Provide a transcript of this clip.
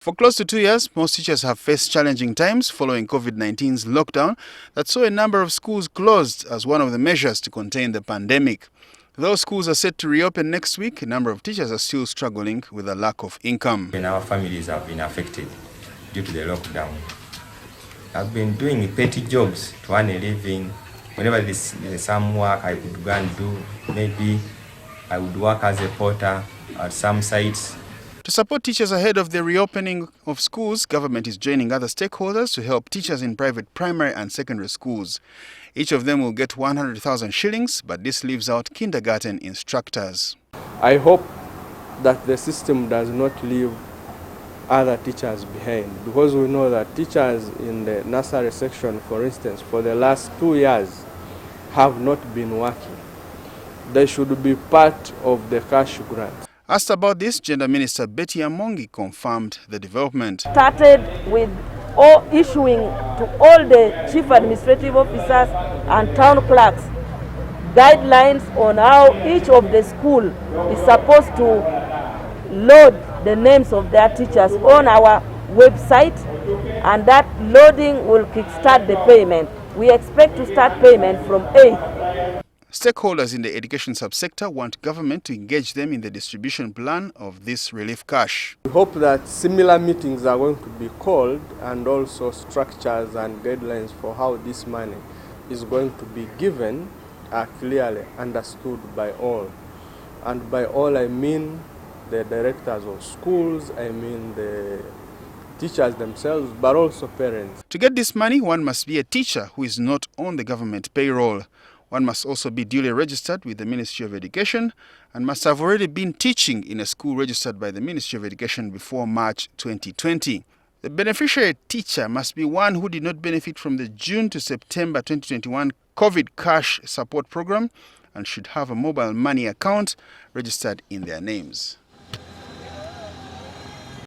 For close to 2 years, most teachers have faced challenging times following COVID-19's lockdown that saw a number of schools closed as one of the measures to contain the pandemic. Though schools are set to reopen next week, a number of teachers are still struggling with a lack of income. And our families have been affected due to the lockdown. I've been doing petty jobs to earn a living. Whenever there's some work I could go and do, maybe I would work as a porter at some sites. To support teachers ahead of the reopening of schools, government is joining other stakeholders to help teachers in private primary and secondary schools. Each of them will get 100,000 shillings, but this leaves out kindergarten instructors. I hope that the system does not leave other teachers behind, because we know that teachers in the nursery section, for instance, for the last 2 years have not been working. They should be part of the cash grant. Asked about this, Gender Minister Betty Amongi confirmed the development. Started with issuing to all the chief administrative officers and town clerks guidelines on how each of the school is supposed to load the names of their teachers on our website, and that loading will kickstart the payment. We expect to start payment from 8th. Stakeholders in the education subsector want government to engage them in the distribution plan of this relief cash. We hope that similar meetings are going to be called, and also structures and guidelines for how this money is going to be given are clearly understood by all. And by all I mean the directors of schools, I mean the teachers themselves, but also parents. To get this money, one must be a teacher who is not on the government payroll. One must also be duly registered with the Ministry of Education and must have already been teaching in a school registered by the Ministry of Education before March 2020. The beneficiary teacher must be one who did not benefit from the June to September 2021 COVID cash support program and should have a mobile money account registered in their names.